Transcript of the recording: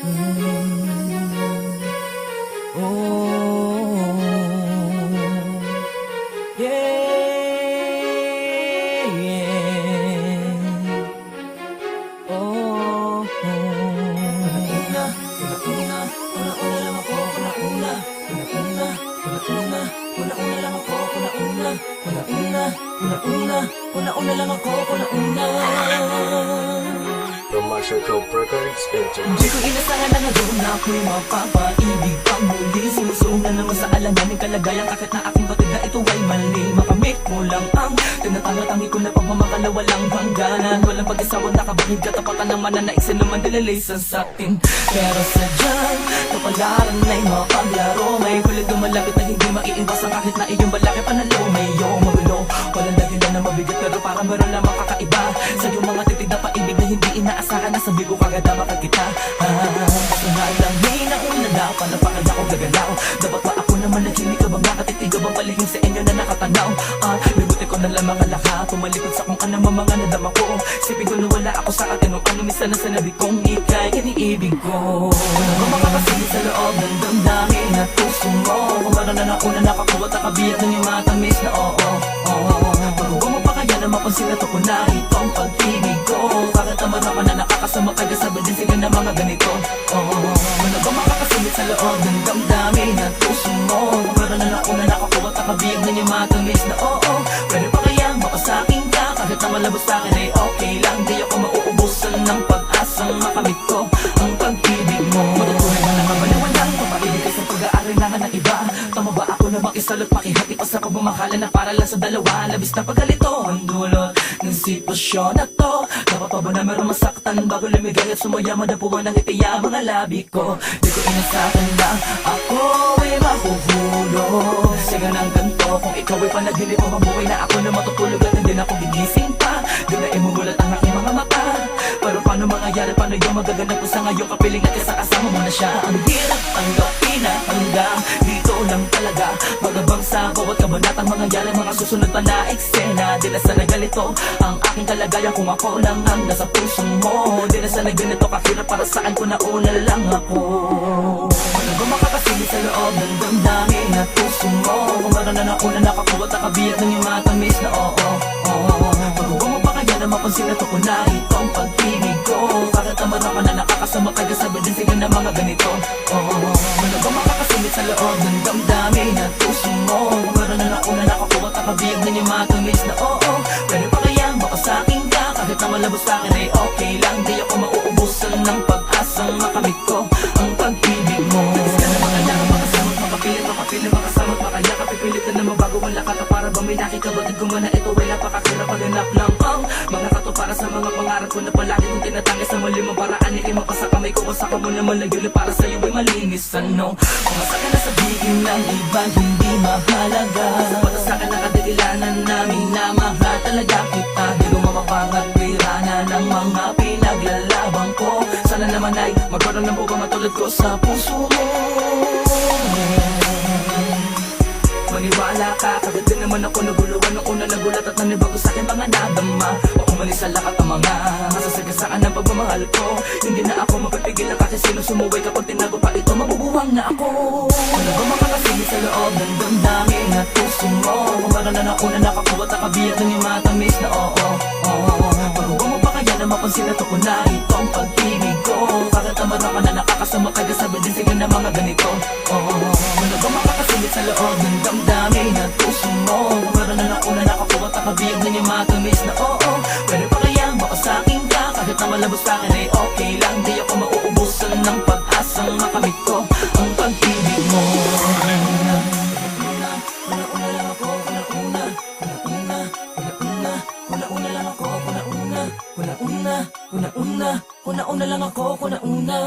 Oh, yeah, yeah. Oh, una-una, una-una, una-una lang ako, una-una, una-una, una-una, una-una lang ako, una-una, una-una, una-una, una-una lang ako, una-una. From Marshall Cope Records, Hindi ko inasahan na ngayon na ako'y mapapaibig pang muli. Sinusuong na naman sa alanganing kalagayan, kahit na aking batid na ito ay mali. Makamit mo lang ang tinatanga-tangi ko na pagmamakala, walang hangganan. Walang pag-isawang nakabahid, katapatan ng mananaig sa naman dilalaysan sa atin. Pero sadyang kapalaran na'y mapaglaro. May kulit dumalapit na hindi maiiwasan kahit na iyong balaki panalo. May iyong magulo, walang dahilan na mabigat, pero parang meron lang makakaiba sa iyong mga titig na paibig na hindi inaasahan. Nasabi ko kagad na makakita. Gusto na lang nauna na panapakan ako gagalaw. Dapat ba ako naman nakinig ka bang nakatitig bang palihim sa inyo na nakatanaw? Libutin ko na lang mga lahat, tumalikod sa kung ano mga nadama ko. Sipin ko na wala ako sa atin nung ano minsan na sanabi kong ika'y iniibig ko. Ano ba makakasigit sa loob ng damdamin at puso mo? Kung meron na nauna nakakuha at nakabiyak ng iyong matamis na oo. Pag-uwa mo pa kaya na mapansin na to ko na itong pag-ibig ko. Bakit naman naman na nakakasama kaya sabi din sila na mga ganito. Ano ba makakasigit sa loob ng damdamin at puso mo? Kung meron na nauna nakakuha at nakabiyak ng iyong matamis na oo. Pwede pa kaya makasakin ka kahit na malabas sa akin ay okay lang. Di ako mauubusan ng pag-asang makamit ko ang pag-ibig mo. Matutunan na nakabaliwalang papaibig ka sa pag-aarinlangan ng iba. Tama ba ako na makisalot pakihati pa sa pagmamahala na para lang sa dalawa? Labis na pagkalito ang dulot ng sitwasyon na to. Dapat pa ba na meron masaktan bago lumigay at sumaya madapuan ng itiya mga labi ko? Di ko inasakan na ako ay mahuhulog. Siga ng ganto kung ikaw ay panaginip mo mabuhay na ako na matutulog at hindi na ako gigising pa. Di na imumulat ang aking mga mata. Pero paano mangyayari, paano yung magaganap ko sa ngayon kapiling at kasama mo na siya? Ang hirap tanggapin na hanggang dito lang talaga. Magabang sa bawat kabanatang mangyayari, mga susunod pa na eksena. Di na sana ganito ang aking kalagayan kung ako lang ang nasa puso mo. Di na sana ganito kahirap para saan ko nauna lang ako. Ano ba makakasigit sa loob ng damdamin at puso mo? Kung meron na nauna nakakuha at nakabiyak ng iyong matamis na oo. Pag-uwa mo pa kaya na mapansin na to ko na itong pag-ibig ko. Bakit naman naman na nakakasama kaya sabi din sila na mga ganito. Ano ba makakasigit sa loob ng damdamin at puso mo? Kung meron na nauna nakakuha at nakabiyak ng iyong matamis na oo. Pwede pa kaya makasakin ka kahit na malabas sa akin ay okay lang. Di ako mauubusan ng pag-asang makamit ko ang pag-ibig mo. Nagis ka na mga lang makasamot, makapilit, makasamot, makaya kapipilit na naman bago wala ka. Para ba may nakikabatid ko man na ito ay napakakira paghanap lang ang mga kato para sa mga pangarap ko na palagi kong tinatangis sa malimang paraan. Hindi mapasa kamay ko kasaka mo naman nagyuli para sa'yo ay malinis ano. Kung asa ka na sabihin ng iba hindi mahalaga. Sa pata sa akin nakadikilanan namin na mahal talaga kita. Di ko mapapangagwirana ng mga pinaglalaban ko. Sana naman ay magkaroon ng buka matulad ko sa puso mo. Maniwala ka, kagad din naman ako naguluhan. Nung una nagulat at nanibago sa akin mga nadama. O umalis sa lahat ang mga masasagasaan ng pagmamahal ko. Hindi na ako mapipigil na kasi sino sumuway kapag tinago pa ito, mabubuwang na ako. Ano ba makakasigit sa loob ng damdamin at puso mo? Kung meron na nauna nakakuha at nakabiyak ng iyong matamis na oo. Pag-uwa mo pa kaya na mapansin na to ko na itong pag-ibig ko. Bakit naman naman na nakakasama kaya sabi din sila na mga ganito. Ano ba makakasigit sa loob ng damdamin at puso mo? Kung meron na nauna nakakuha at nakabiyak ng iyong matamis na oo. Pwede pa kaya makasakin ka kahit na malabas sa akin ay okay lang. Di ako mauubusan ng pag-asang makamit ko ang pag-ibig mo. Una-una lang ako, una-una, una-una, una-una, una-una lang ako, una-una, una-una, una-una, una-una lang ako, una-una.